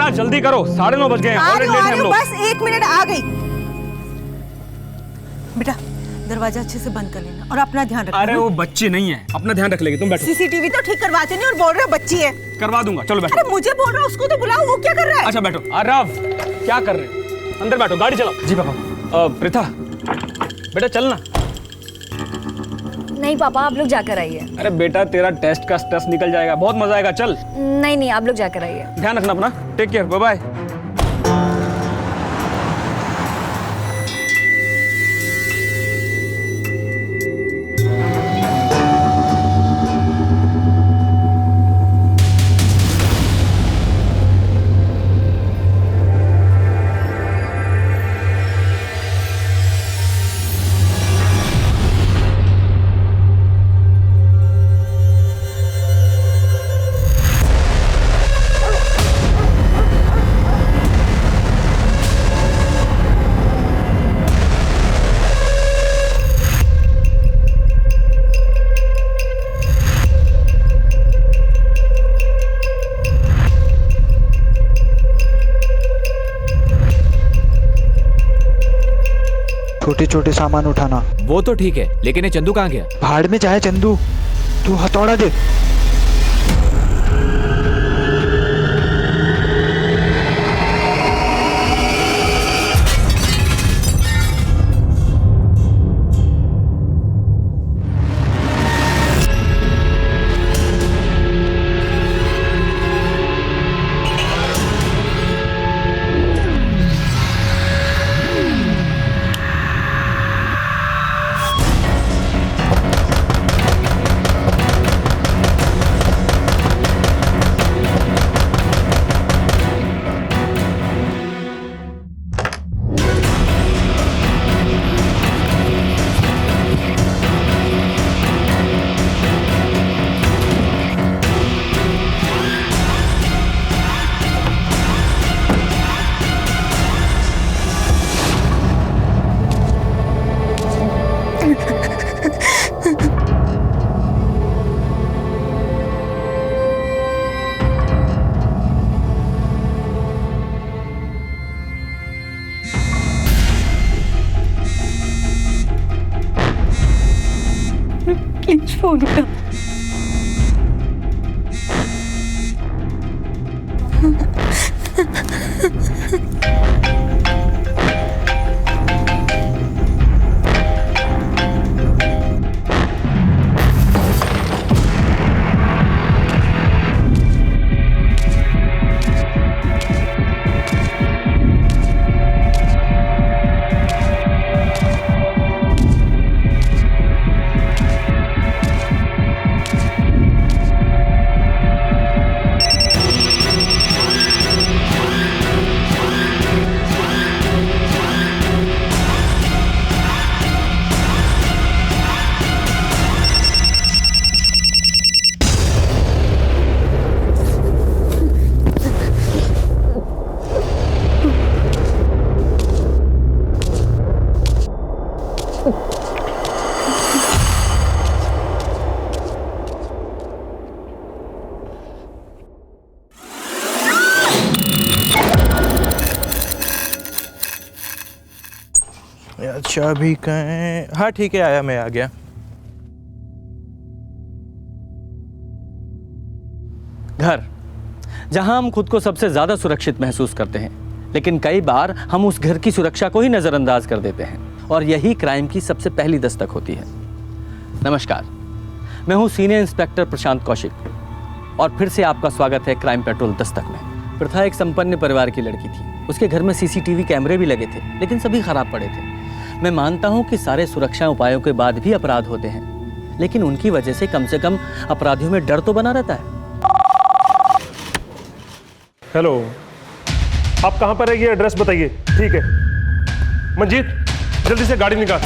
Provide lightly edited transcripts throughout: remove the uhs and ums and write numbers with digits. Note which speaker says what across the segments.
Speaker 1: बेटा जल्दी करो, 9:30 बज गए हैं, ऑलरेडी लेट हैं हम लोग।
Speaker 2: बस 1 मिनट, आ गई। बेटा दरवाजा अच्छे से बंद कर लेना और अपना ध्यान रखना।
Speaker 1: अरे वो बच्ची नहीं है, अपना ध्यान रख लेगी, तुम बैठो।
Speaker 2: सीसीटीवी तो ठीक करवाते नहीं और बोल रहे हो बच्ची है।
Speaker 1: करवा दूंगा, चलो बैठो।
Speaker 2: अरे मुझे बोल रहा है, उसको तो बुलाओ, वो क्या कर रहा है?
Speaker 1: अच्छा बैठो। आरव क्या कर रहे हैं? अंदर बैठो, गाड़ी चलाओ। जी पापा। प्रीता बेटा चलना।
Speaker 3: नहीं पापा, आप लोग जाकर आइए।
Speaker 1: अरे बेटा तेरा टेस्ट का स्ट्रेस निकल जाएगा, बहुत मजा आएगा, चल।
Speaker 3: नहीं नहीं, आप लोग जाकर आइए।
Speaker 1: ध्यान रखना अपना, टेक केयर, बाय बाय।
Speaker 4: छोटे छोटे सामान उठाना।
Speaker 5: वो तो ठीक है, लेकिन ये चंदू कहाँ गया?
Speaker 4: भाड़ में जाए चंदू, तू हथौड़ा दे।
Speaker 2: प्लीज फोन उठा।
Speaker 6: अच्छा अभी कहें, हाँ ठीक है, आया, मैं आ गया।
Speaker 7: घर, जहां हम खुद को सबसे ज्यादा सुरक्षित महसूस करते हैं, लेकिन कई बार हम उस घर की सुरक्षा को ही नजरअंदाज कर देते हैं, और यही क्राइम की सबसे पहली दस्तक होती है। नमस्कार, मैं हूं सीनियर इंस्पेक्टर प्रशांत कौशिक, और फिर से आपका स्वागत है क्राइम पेट्रोल दस्तक में। प्रथा एक संपन्न परिवार की लड़की थी। उसके घर में सीसीटीवी कैमरे भी लगे थे, लेकिन सभी खराब पड़े थे। मैं मानता हूं कि सारे सुरक्षा उपायों के बाद भी अपराध होते हैं, लेकिन उनकी वजह से कम अपराधियों में डर तो बना रहता है।
Speaker 8: हेलो, आप कहाँ पर है, ये एड्रेस बताइए। ठीक है मंजीत, जल्दी से गाड़ी निकाल।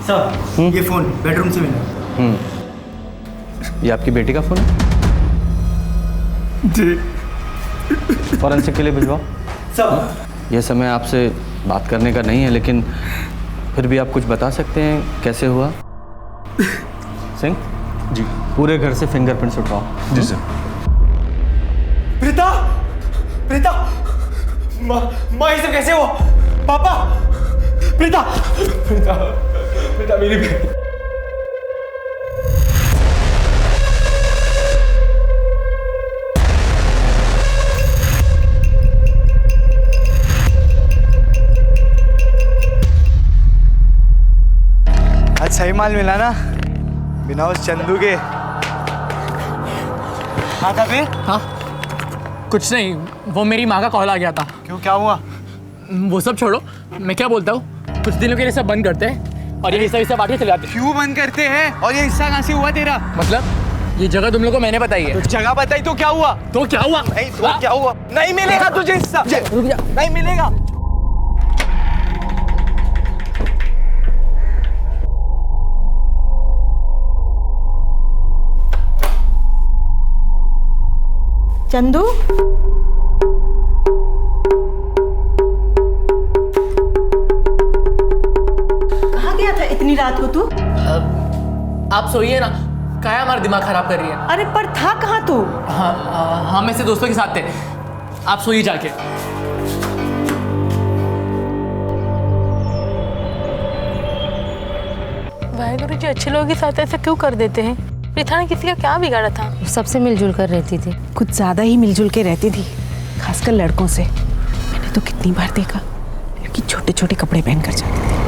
Speaker 4: सर, ये फोन बेडरूम से मिला।
Speaker 7: ये आपकी बेटी का फोन है?
Speaker 4: जी।
Speaker 7: फॉरेंसिक के लिए भिजवाओ।
Speaker 4: सर,
Speaker 7: यह समय आपसे बात करने का नहीं है, लेकिन फिर भी आप कुछ बता सकते हैं कैसे हुआ? सिंह
Speaker 1: जी
Speaker 7: पूरे घर से फिंगरप्रिंट्स उठाओ।
Speaker 1: जी सर।
Speaker 9: प्रीता, प्रीता, माँ ये सब कैसे हुआ? पापा, प्रीता, प्रीता, प्रीता मेरी बहन।
Speaker 4: आज सही माल मिला ना, बिना उस चंदू के। हाँ था फिर?
Speaker 10: हाँ कुछ नहीं, वो मेरी माँ का कॉल आ गया था।
Speaker 4: क्यों, क्या हुआ?
Speaker 10: वो सब छोड़ो, मैं क्या बोलता हूँ, कुछ दिनों के लिए सब बंद करते हैं और ये हिस्सा बांट के चले जाते हैं।
Speaker 4: क्यों बंद करते हैं? और ये हिस्सा कहाँ से हुआ तेरा?
Speaker 10: मतलब ये जगह तुम लोगों को मैंने बताई है।
Speaker 4: तो जगह बताई तो क्या हुआ?
Speaker 10: तो क्या हुआ?
Speaker 4: नहीं तो क्या हुआ? नहीं मिलेगा तुझे हिस्सा,
Speaker 10: रुक जा।
Speaker 4: नहीं मिलेगा।
Speaker 2: चंदू, कहाँ गया था इतनी रात को तू?
Speaker 10: आप सोइए ना, क्या हमारा दिमाग खराब कर रही है।
Speaker 2: अरे पर था कहाँ तू?
Speaker 10: हाँ हम ऐसे दोस्तों के साथ थे, आप सोइए जाके।
Speaker 11: वाहेगुरु जी, अच्छे लोगों के साथ ऐसा क्यों कर देते हैं? प्रीता ने किसी का क्या बिगाड़ा था?
Speaker 3: सबसे मिलजुल कर रहती थी।
Speaker 2: कुछ ज्यादा ही मिलजुल के रहती थी, खासकर लड़कों से। मैंने तो कितनी बार देखा लड़की छोटे छोटे कपड़े पहन कर जाती थी।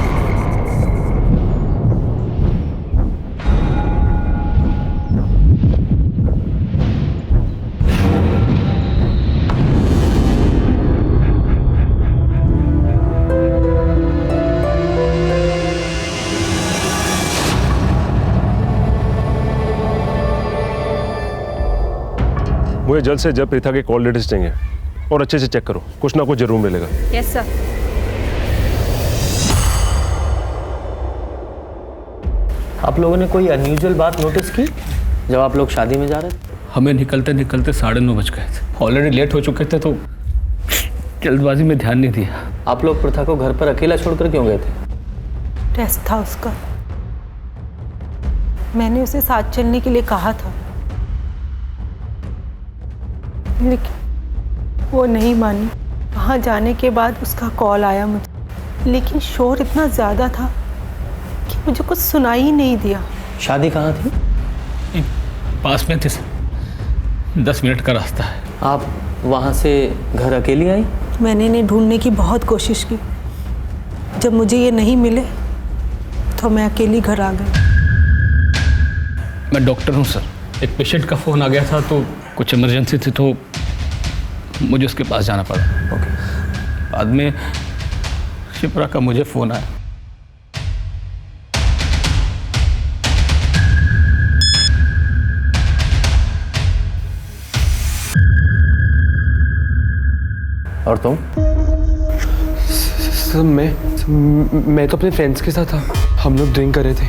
Speaker 8: मुझे जल्द से जल्द प्रीता के कॉल डिटेल्स चाहिए और अच्छे से चेक करो, कुछ ना कुछ जरूर मिलेगा।
Speaker 3: Yes sir.
Speaker 7: आप लोगों ने कोई अनयूजुअल बात नोटिस की जब आप लोग शादी में जा रहे थे?
Speaker 1: हमें निकलते निकलते 9:30 बज गए थे। ऑलरेडी लेट हो चुके थे तो जल्दबाजी में ध्यान नहीं दिया।
Speaker 7: आप लोग प्रथा को घर पर अकेला छोड़कर क्यों गए थे?
Speaker 2: टेस्ट था उसका, मैंने उसे साथ चलने के लिए कहा था, लेकिन वो नहीं मानी। वहाँ जाने के बाद उसका कॉल आया मुझे, लेकिन शोर इतना ज़्यादा था कि मुझे कुछ सुनाई ही नहीं दिया।
Speaker 7: शादी कहाँ थी?
Speaker 1: पास में थे सर, 10 मिनट का रास्ता है।
Speaker 7: आप वहाँ से घर अकेली आई?
Speaker 2: मैंने इन्हें ढूंढने की बहुत कोशिश की, जब मुझे ये नहीं मिले तो मैं अकेली घर आ गई।
Speaker 1: मैं डॉक्टर हूँ सर, एक पेशेंट का फ़ोन आ गया था तो कुछ इमरजेंसी थी तो मुझे उसके पास जाना पड़ा।
Speaker 7: ओके।
Speaker 1: बाद में शिप्रा का मुझे फ़ोन आया।
Speaker 7: और तुम?
Speaker 9: सब मैं तो अपने फ्रेंड्स के साथ था, हम लोग ड्रिंक कर रहे थे।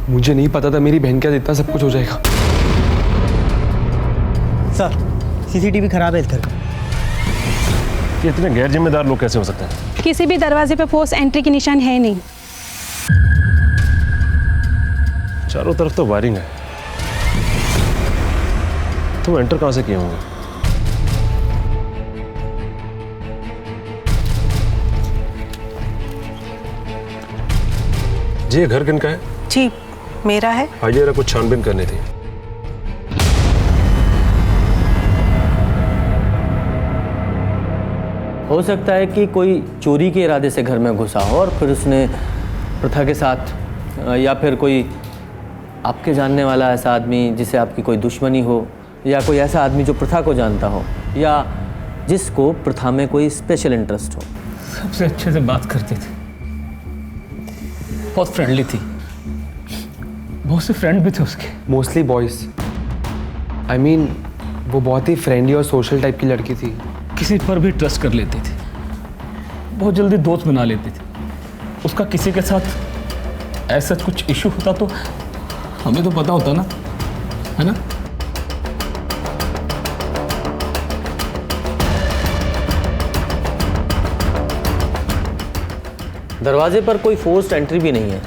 Speaker 9: मुझे नहीं पता था मेरी बहन के साथ इतना सब कुछ हो जाएगा।
Speaker 4: सर, सीसीटीवी खराब है इस घर का।
Speaker 8: ये इतने गैर जिम्मेदार लोग कैसे हो सकते हैं?
Speaker 11: किसी भी दरवाजे पे फोर्स एंट्री के निशान है नहीं।
Speaker 8: चारों तरफ तो वायरिंग है, तुम एंटर कहाँ से किए होंगे? जी ये घर किन का है?
Speaker 2: जी मेरा है।
Speaker 8: आइए जरा कुछ छानबीन करनी थी।
Speaker 7: हो सकता है कि कोई चोरी के इरादे से घर में घुसा हो और फिर उसने प्रथा के साथ, या फिर कोई आपके जानने वाला ऐसा आदमी जिसे आपकी कोई दुश्मनी हो, या कोई ऐसा आदमी जो प्रथा को जानता हो, या जिसको प्रथा में कोई स्पेशल इंटरेस्ट हो।
Speaker 1: सबसे अच्छे से बात करती थी, बहुत फ्रेंडली थी, बहुत से फ्रेंड भी थे उसके।
Speaker 9: Mostly boys. आई मीन वो बहुत ही फ्रेंडली और सोशल टाइप की लड़की थी।
Speaker 1: किसी पर भी ट्रस्ट कर लेती थी, बहुत जल्दी दोस्त बना लेती थी। उसका किसी के साथ ऐसा कुछ इशू होता तो हमें तो पता होता ना, है ना?
Speaker 7: दरवाजे पर कोई फोर्स्ड एंट्री भी नहीं है।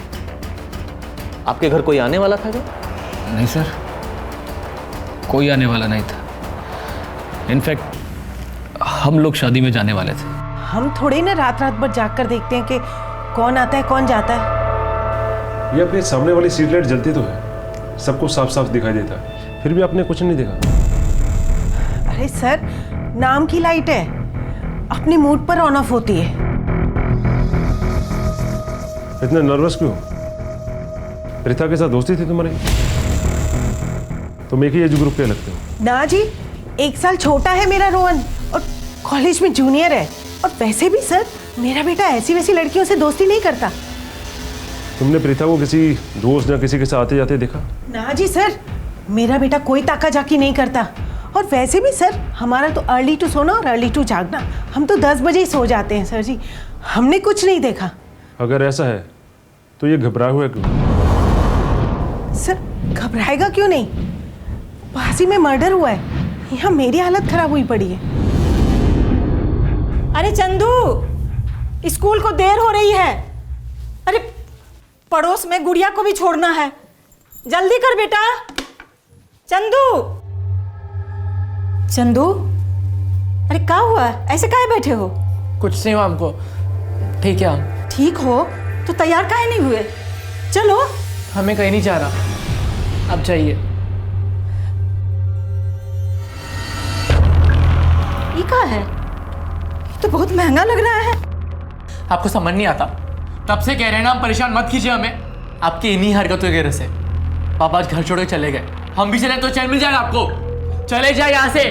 Speaker 7: आपके घर कोई आने वाला था क्या?
Speaker 1: नहीं सर, कोई आने वाला नहीं था। इनफैक्ट हम लोग शादी में जाने वाले थे।
Speaker 2: हम थोड़ी ना रात रात भर जाग कर देखते हैं कि कौन आता है कौन जाता है।
Speaker 8: ये अपने सामने वाली सीट लाइट जलती तो है, सबको साफ साफ दिखाई देता है, फिर भी आपने कुछ नहीं देखा।
Speaker 2: अरे सर, नाम की लाइट है, अपने मूड पर ऑन ऑफ होती है।
Speaker 8: इतने नर्वस क्यों? प्रीता के साथ दोस्ती थी तुम्हारी? तुम एक ही एज ग्रुप के लगते हो।
Speaker 2: ना जी, 1 साल छोटा है मेरा रोहन और कॉलेज में जूनियर है। और वैसे भी सर, मेरा बेटा ऐसी वैसी लड़कियों से दोस्ती नहीं करता।
Speaker 8: तुमने प्रीता को किसी दोस्त या किसी के साथ आते जाते देखा?
Speaker 2: ना जी सर, मेरा बेटा कोई ताका जाकी नहीं करता। और वैसे भी सर, हमारा तो अर्ली टू सोना और अर्ली टू जागना। हम तो 10 बजे ही सो जाते हैं सर जी। हमने कुछ नहीं देखा।
Speaker 8: अगर ऐसा है तो ये घबराया हुआ क्यों?
Speaker 2: सर, घबराएगा क्यों नहीं? पास ही में मर्डर हुआ है, यहाँ मेरी हालत खराब हुई पड़ी है। अरे चंदू, स्कूल को देर हो रही है। अरे पड़ोस में गुड़िया को भी छोड़ना है, जल्दी कर बेटा। चंदू, चंदू, अरे क्या हुआ? ऐसे काहे बैठे हो?
Speaker 10: कुछ नहीं हुआ हमको, ठीक है हम।
Speaker 2: ठीक हो तो तैयार काहे नहीं हुए? चलो।
Speaker 10: हमें कहीं नहीं जा रहा, अब चाहिए।
Speaker 2: ये क्या है? तो बहुत महंगा लग रहा है।
Speaker 10: आपको समझ नहीं आता? तब से कह रहे हैं ना, हम परेशान मत कीजिए हमें, आपकी इन्हीं हरकतों की वजह से। पापा आज घर छोड़ के चले गए, हम भी चले तो चैन मिल जाएगा आपको। चले जाए यहाँ से।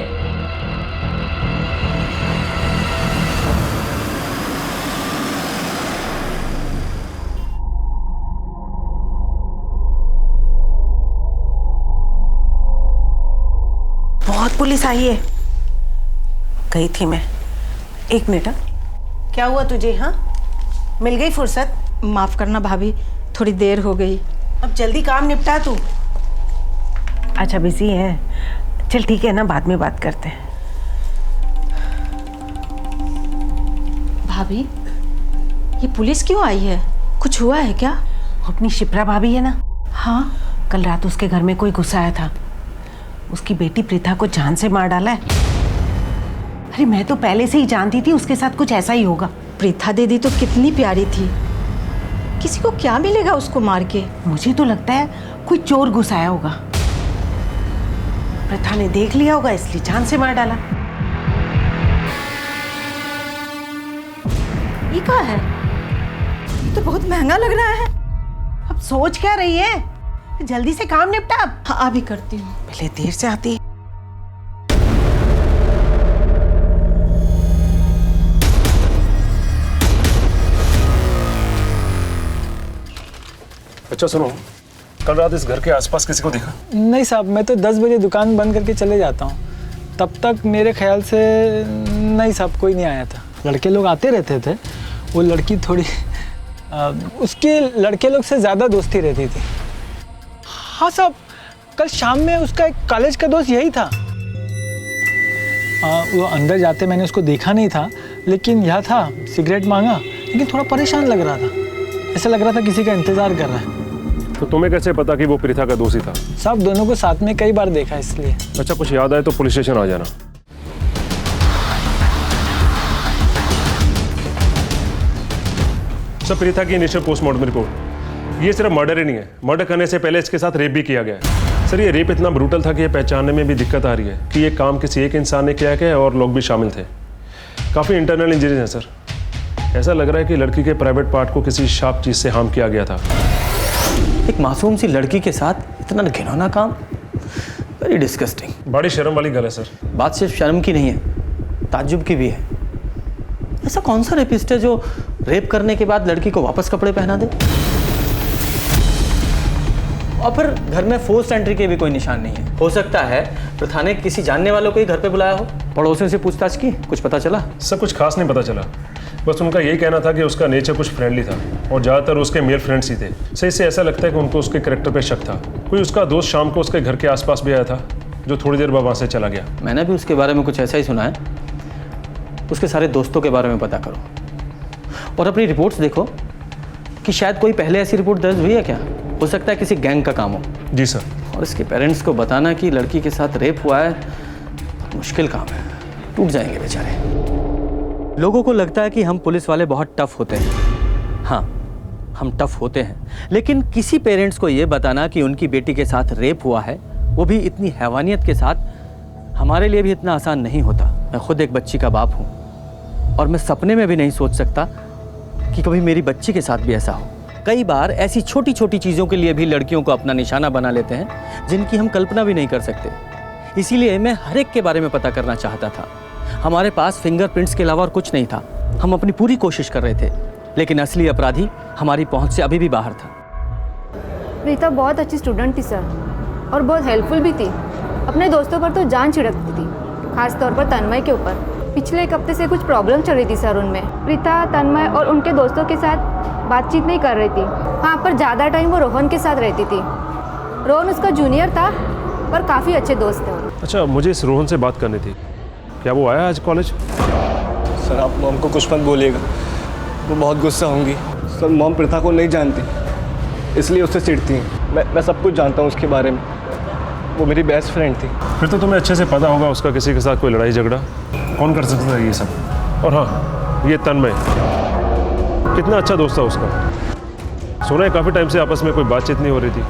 Speaker 2: बहुत पुलिस आई है। गई थी मैं। 1 मिनट। क्या हुआ तुझे? हाँ, मिल गई फुर्सत?
Speaker 12: माफ करना भाभी, थोड़ी देर हो गई।
Speaker 2: अब जल्दी काम निपटा तू। अच्छा बिजी है, चल ठीक है ना, बाद में बात करते हैं।
Speaker 12: भाभी, ये पुलिस क्यों आई है? कुछ हुआ है क्या?
Speaker 2: अपनी शिप्रा भाभी है ना?
Speaker 12: हाँ।
Speaker 2: कल रात उसके घर में कोई घुस आया था। उसकी बेटी प्रीता को जान से मार डाला है। अरे मैं तो पहले से ही जानती थी उसके साथ कुछ ऐसा ही होगा।
Speaker 12: प्रीता दीदी तो कितनी प्यारी थी, किसी को क्या मिलेगा उसको मार के?
Speaker 2: मुझे तो लगता है कोई चोर घुस आया होगा। प्रथा ने देख लिया होगा, इसलिए जान से मार डाला।
Speaker 12: ये क्या है? ये तो बहुत महंगा लग रहा है।
Speaker 2: अब सोच क्या रही है? जल्दी से काम निपटा। अब
Speaker 12: हाँ, अभी करती हूँ।
Speaker 2: पहले देर से आती है।
Speaker 8: अच्छा सुनो, कल रात इस घर के आसपास किसी को देखा?
Speaker 13: नहीं साहब, मैं तो 10 बजे दुकान बंद करके चले जाता हूँ। तब तक मेरे ख्याल से नहीं साहब, कोई नहीं आया था। लड़के लोग आते रहते थे। वो लड़की थोड़ी उसके लड़के लोग से ज़्यादा दोस्ती रहती थी। हाँ साहब, कल शाम में उसका एक कॉलेज का दोस्त यही था। वो अंदर जाते मैंने उसको देखा नहीं था, लेकिन यह था, सिगरेट मांगा, लेकिन थोड़ा परेशान लग रहा था। ऐसा लग रहा था किसी का इंतज़ार कर रहा है।
Speaker 8: तो तुम्हें कैसे पता कि वो प्रीता का दोषी था?
Speaker 13: साहब, दोनों को साथ में कई बार देखा, इसलिए।
Speaker 8: अच्छा, कुछ याद आए तो पुलिस स्टेशन आ जाना। सर, प्रीता की इनिशियल पोस्टमार्टम रिपोर्ट, ये सिर्फ मर्डर ही नहीं है, मर्डर करने से पहले इसके साथ रेप भी किया गया है। सर, ये रेप इतना ब्रूटल था कि ये पहचानने में भी दिक्कत आ रही है कि ये काम किसी एक इंसान ने किया है और लोग भी शामिल थे। काफ़ी इंटरनल इंजरीज हैं सर। ऐसा लग रहा है कि लड़की के प्राइवेट पार्ट को किसी शार्प चीज़ से हार्म किया गया था।
Speaker 7: एक मासूम सी लड़की के साथ इतना घिनौना काम, वेरी डिस्गस्टिंग।
Speaker 8: बड़ी शर्म वाली गल है सर।
Speaker 7: बात सिर्फ शर्म की नहीं है, ताज्जुब की भी है। ऐसा कौन सा रेपिस्ट है जो रेप करने के बाद लड़की को वापस कपड़े पहना दे? और फिर घर में फोर्स एंट्री के भी कोई निशान नहीं है। हो सकता है प्रथा ने किसी जानने वालों को ही घर पे बुलाया हो। पड़ोसियों से पूछताछ की, कुछ पता चला?
Speaker 8: सर, कुछ खास नहीं पता चला। बस उनका यही कहना था कि उसका नेचर कुछ फ्रेंडली था और ज़्यादातर उसके मेल फ्रेंड्स ही थे। सही से ऐसा लगता है कि उनको उसके कैरेक्टर पे शक था। कोई उसका दोस्त शाम को उसके घर के आसपास भी आया था, जो थोड़ी देर बाद वहाँ से चला गया।
Speaker 7: मैंने भी उसके बारे में कुछ ऐसा ही सुना है। उसके सारे दोस्तों के बारे में पता करो और अपनी रिपोर्ट्स देखो कि शायद कोई पहले ऐसी रिपोर्ट दर्ज हुई है क्या? हो सकता है किसी गैंग का काम हो।
Speaker 8: जी सर।
Speaker 7: और इसके पेरेंट्स को बताना कि लड़की के साथ रेप हुआ है, मुश्किल काम है, टूट जाएंगे बेचारे। लोगों को लगता है कि हम पुलिस वाले बहुत टफ होते हैं। हाँ, हम टफ होते हैं, लेकिन किसी पेरेंट्स को ये बताना कि उनकी बेटी के साथ रेप हुआ है, वो भी इतनी हैवानियत के साथ, हमारे लिए भी इतना आसान नहीं होता। मैं खुद एक बच्ची का बाप हूँ और मैं सपने में भी नहीं सोच सकता कि कभी मेरी बच्ची के साथ भी ऐसा हो। कई बार ऐसी छोटी छोटी चीज़ों के लिए भी लड़कियों को अपना निशाना बना लेते हैं जिनकी हम कल्पना भी नहीं कर सकते। इसीलिए मैं हर एक के बारे में पता करना चाहता था। हमारे पास फिंगरप्रिंट्स के अलावा और कुछ नहीं था। हम अपनी पूरी कोशिश कर रहे थे, लेकिन असली अपराधी हमारी पहुंच से अभी भी बाहर था।
Speaker 3: प्रीता बहुत अच्छी स्टूडेंट थी सर, और बहुत हेल्पफुल भी थी। अपने दोस्तों पर तो जान छिड़कती थी, खास तौर पर तन्मय के ऊपर। पिछले एक हफ्ते से कुछ प्रॉब्लम चल रही थी सर उनमें। प्रीता तन्मय और उनके दोस्तों के साथ बातचीत नहीं कर रही थी। हाँ, पर ज़्यादा टाइम वो रोहन के साथ रहती थी। रोहन उसका जूनियर था, पर काफ़ी अच्छे दोस्त थे वो।
Speaker 8: अच्छा, मुझे इस रोहन से बात करनी थी। क्या वो आया आज कॉलेज?
Speaker 9: सर आप मॉम को कुछ मत बोलिएगा, वो बहुत गुस्सा होंगी। सर मॉम प्रीता को नहीं जानती, इसलिए उससे चिढ़ती हैं। मैं सब कुछ जानता हूँ उसके बारे में। वो मेरी बेस्ट फ्रेंड थी।
Speaker 8: फिर तो तुम्हें अच्छे से पता होगा उसका किसी के साथ कोई लड़ाई झगड़ा। कौन कर सकता है ये सब? और हाँ, ये तन्मय कितना अच्छा दोस्त था उसका। सुना है काफ़ी टाइम से आपस में कोई बातचीत नहीं हो रही थी।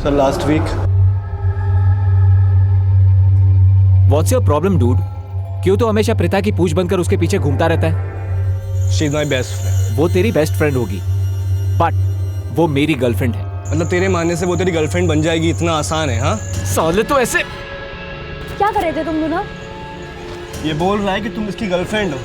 Speaker 9: Sir last week.
Speaker 5: What's your problem dude? क्यों तो हमेशा प्रीता की पूछ बनकर उसके पीछे घूमता रहता है?
Speaker 9: She is my best friend.
Speaker 5: वो तेरी बेस्ट फ्रेंड होगी, बट वो मेरी गर्लफ्रेंड है।
Speaker 9: मतलब तेरे मानने से वो तेरी गर्लफ्रेंड बन जाएगी इतना आसान है? हाँ
Speaker 5: साले तो ऐसे
Speaker 3: क्या कर रहे थे तुम दोनों?
Speaker 9: ये बोल रहा है कि तुम इसकी गर्लफ्रेंड हो,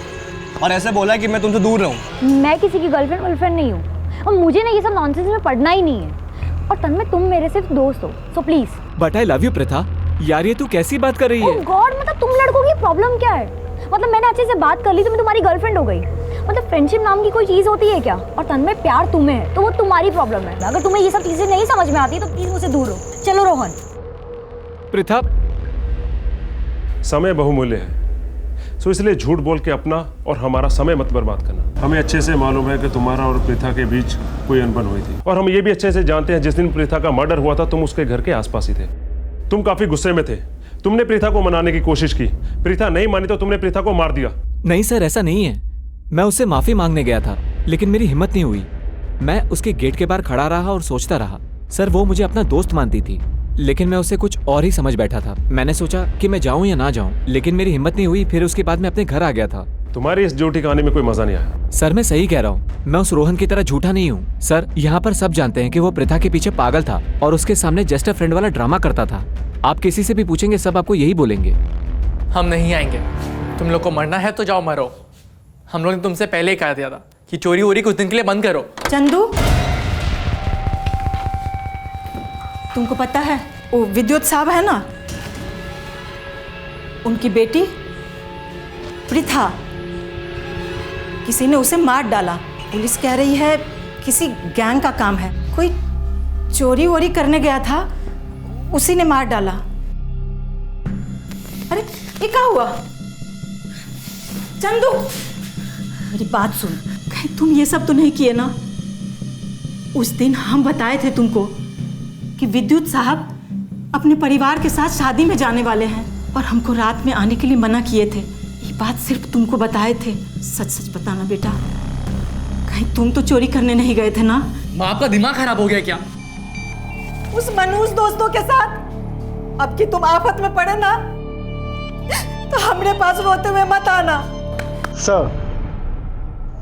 Speaker 9: और ऐसे बोला है कि मैं तुमसे दूर रहूं।
Speaker 3: मैं किसी की गर्लफ्रेंड नहीं हूँ, और मुझे ना ये सब नॉनसेंस में पढ़ना ही नहीं है। और तन्मय, तुम मेरे सिर्फ दोस्त हो, so please.
Speaker 5: But I love you Preeta. यार ये तू कैसी बात कर रही है?
Speaker 3: ओह गॉड, मतलब तुम लड़कों की प्रॉब्लम क्या है? मतलब मैंने अच्छे से बात कर ली तो मैं तुम्हारी गर्लफ्रेंड हो गई? मतलब फ्रेंडशिप नाम की कोई चीज होती है क्या? और तन्मय, प्यार तुम्हें है तो वो तुम्हारी प्रॉब्लम है। अगर तुम्हें ये सब चीजें नहीं समझ में आती तो प्लीज मुझसे दूर हो। चलो रोहन।
Speaker 5: प्रीता,
Speaker 8: समय बहुमूल्य है, सो इसलिए झूठ बोल के अपना और हमारा समय मत बर्बाद करना। हमें अच्छे से मालूम है कि तुम्हारा और प्रीता के बीच कोई अनबन हुई थी, और हम ये भी अच्छे से जानते हैं जिस दिन प्रीता का मर्डर हुआ था तुम उसके घर के आसपास ही थे। तुम काफी गुस्से में थे। तुमने प्रीता को मनाने की कोशिश की, प्रीता नहीं मानी तो तुमने प्रीता को मार दिया।
Speaker 5: नहीं सर, ऐसा नहीं है। मैं उससे माफी मांगने गया था, लेकिन मेरी हिम्मत नहीं हुई। मैं उसके गेट के बाहर खड़ा रहा और सोचता रहा। सर, वो मुझे अपना दोस्त मानती थी, लेकिन मैं उसे कुछ और ही समझ बैठा था। मैंने सोचा कि मैं जाऊं या ना जाऊं, लेकिन मेरी हिम्मत नहीं हुई। फिर उसके बाद मैं अपने घर आ गया था।
Speaker 8: तुम्हारी इस झूठी कहानी में कोई मजा नहीं आया।
Speaker 5: सर, मैं सही कह रहा हूँ। मैं उस रोहन की तरह झूठा नहीं हूँ। सर, यहाँ पर सब जानते हैं कि वो प्रीता के पीछे पागल था और उसके सामने जस्ट अ फ्रेंड वाला ड्रामा करता था। आप किसी से भी पूछेंगे, सब आपको यही बोलेंगे।
Speaker 10: हम नहीं आएंगे। तुम लोग को मरना है तो जाओ मरो। हम लोग ने तुमसे पहले ही कहा दिया था कि चोरी वोरी कुछ दिन के लिए बंद करो।
Speaker 12: चंदू, तुमको पता है वो विद्युत साहब है ना, उनकी बेटी प्रीता, किसी ने उसे मार डाला। पुलिस कह रही है किसी गैंग का काम है। कोई चोरी वोरी करने गया था, उसी ने मार डाला। अरे ये क्या हुआ? चंदू, मेरी बात सुन। कहीं तुम ये सब तो नहीं किए ना? उस दिन हम बताए थे तुमको कि विद्युत साहब अपने परिवार के साथ शादी में जाने वाले हैं, और हमको रात में आने के लिए मना किए थे। ये बात सिर्फ तुमको बताए थे। सच सच बताना बेटा, कहीं तुम तो चोरी करने नहीं गए थे ना?
Speaker 10: माँ, आपका दिमाग खराब हो गया क्या?
Speaker 12: उस मनहूस दोस्तों के साथ अब कि तुम आफत में पड़े ना, तो हमरे पास रोते हुए मत आना।
Speaker 9: सर,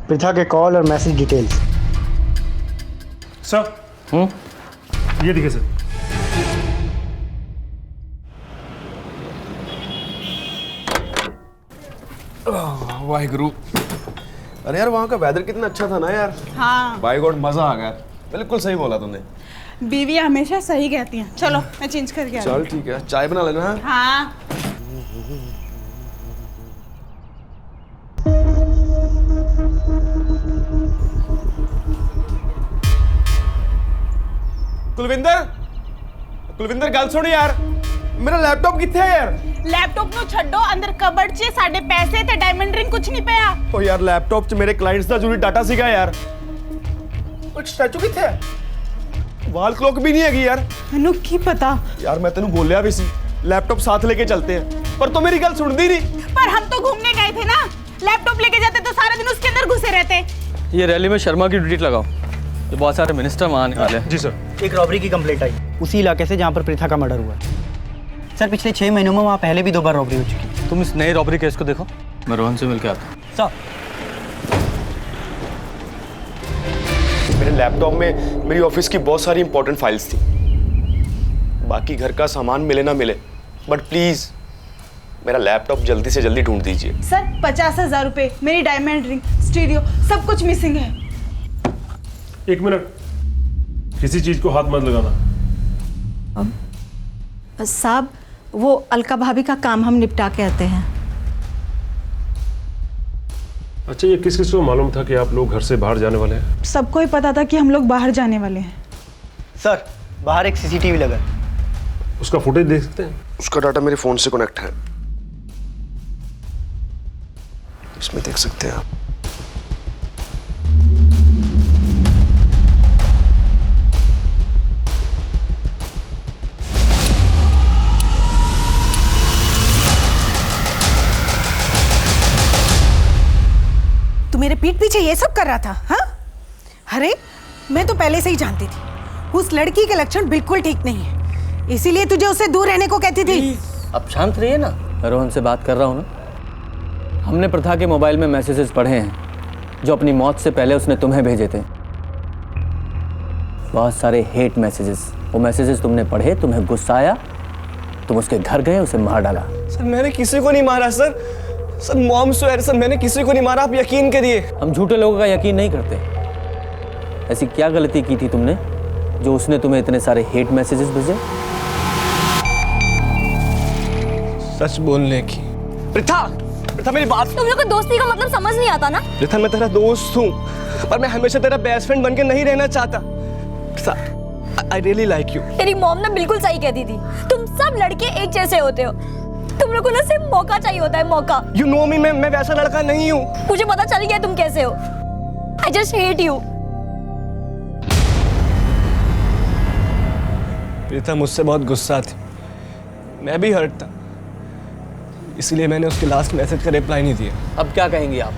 Speaker 9: प्रीता के कॉल और मैसेज डिटेल्स।
Speaker 8: सर, ये देखिए सर।
Speaker 6: वाहिगुरु।
Speaker 14: अरे यार, वहाँ का वेदर कितना अच्छा था ना यार।
Speaker 15: हाँ,
Speaker 14: बाय गॉड मजा आ गया। बिल्कुल सही बोला तुमने।
Speaker 15: बीवी हमेशा सही कहती हैं। चलो मैं चेंज करके आ रही हूँ।
Speaker 14: चल ठीक है, चाय बना लेना।
Speaker 15: हाँ।
Speaker 14: कुलविंदर, कुलविंदर गल सुन यार, मेरा लैपटॉप किथे है यार?
Speaker 15: लैपटॉप नु छड्डो अंदर कबड़ च साडे पैसे ते डायमंड रिंग कुछ नहीं पिया।
Speaker 14: ओ यार लैपटॉप च मेरे क्लाइंट्स दा जरूरी डाटा सीगा यार। कुछ स्टैचू किथे है? वाल क्लॉक भी नहीं हैगी यार।
Speaker 15: मैनू की पता
Speaker 14: यार मैं तेनू बोलिया भी सी लैपटॉप साथ लेके चलते हैं, पर तो मेरी गल सुनदी नहीं।
Speaker 15: पर हम तो घूमने गए थे ना, लैपटॉप लेके जाते तो सारा दिन उसके अंदर घुसे रहते।
Speaker 7: ये रैली में शर्मा की ड्यूटी लगाओ, तो बहुत सारे मिनिस्टर वहाँ आने वाले हैं।
Speaker 8: जी सर।
Speaker 16: एक रॉबरी की कंप्लेंट आई उसी इलाके से जहाँ पर प्रीथा का मर्डर हुआ है। सर पिछले 6 महीनों में वहाँ पहले भी 2 बार रॉबरी हो चुकी है।
Speaker 7: तुम इस नए रॉबरी केस को देखो, मैं रोहन से मिलकर आता हूँ।
Speaker 16: सर
Speaker 14: मेरे लैपटॉप में मेरी ऑफिस की बहुत सारी इंपॉर्टेंट फाइल्स थी। बाकी घर का सामान मिले ना मिले, बट प्लीज मेरा लैपटॉप जल्दी से जल्दी ढूंढ दीजिए।
Speaker 15: सर 50,000 रुपए, मेरी डायमंड रिंग, स्टीरियो सब कुछ मिसिंग है।
Speaker 8: 1 मिनट, किसी चीज को हाथ मत लगाना।
Speaker 12: साहब वो अलका भाभी का काम हम निपटा के आते हैं।
Speaker 8: अच्छा, ये किस किस को मालूम था कि आप लोग घर से बाहर जाने वाले हैं?
Speaker 15: सबको ही पता था कि हम लोग बाहर जाने वाले हैं।
Speaker 16: सर बाहर एक सीसीटीवी लगा है।
Speaker 8: उसका फुटेज देख सकते हैं?
Speaker 14: उसका डाटा मेरे फोन से कनेक्ट है, इसमें देख सकते हैं आप।
Speaker 2: तू मेरे पीठ पीछे ये सब कर रहा था? हाँ, अरे मैं तो पहले से ही जानती थी उस लड़की के लक्षण बिल्कुल ठीक नहीं है, इसीलिए तुझे उससे दूर रहने को कहती थी।
Speaker 7: अब शांत रहिए ना, मैं रोहन से बात कर रहा हूँ ना। हमने प्रथा के मोबाइल में मैसेजेस पढ़े हैं जो अपनी मौत से पहले उसने तुम्हें भेजे थे। बहुत सारे हेट मैसेजेस। वो मैसेजेस तुमने पढ़े, तुम्हें गुस्सा आया, तुम उसके घर गए, उसे मार डाला।
Speaker 9: सर मैंने किसी को नहीं मारा sir. Sir mom swear sir, मैंने किसी को नहीं मारा, आप यकीन करिए।
Speaker 7: हम झूठे लोगों का यकीन नहीं करते। ऐसी क्या गलती की थी तुमने जो उसने तुम्हें इतने सारे हेट मैसेजेस भेजे?
Speaker 9: सच बोलने की। प्रीथा, प्रीथा मेरी बात।
Speaker 3: तुम लोग को दोस्ती का मतलब समझ नहीं आता ना?
Speaker 9: प्रीथा मैं तेरा दोस्त हूँ, पर मैं हमेशा तेरा बेस्ट फ्रेंड बनके नहीं रहना चाहता। Preetha, I really like you।
Speaker 3: तेरी मॉम ना बिल्कुल सही कहती थी, तुम सब लड़के एक जैसे होते हो। तुम लोगों को ना सिर्फ मौका चाहिए होता है, मौका।
Speaker 9: You know me, मैं वैसा लड़का नहीं हूँ।
Speaker 3: मुझे पता चल गया तुम कैसे हो। I just hate you।
Speaker 9: Preetha मुझसे बहुत गुस्सा थी, मैं भी हर्ट था, इसलिए मैंने उसके लास्ट मैसेज का रिप्लाई नहीं दिया।
Speaker 7: अब क्या कहेंगी आप?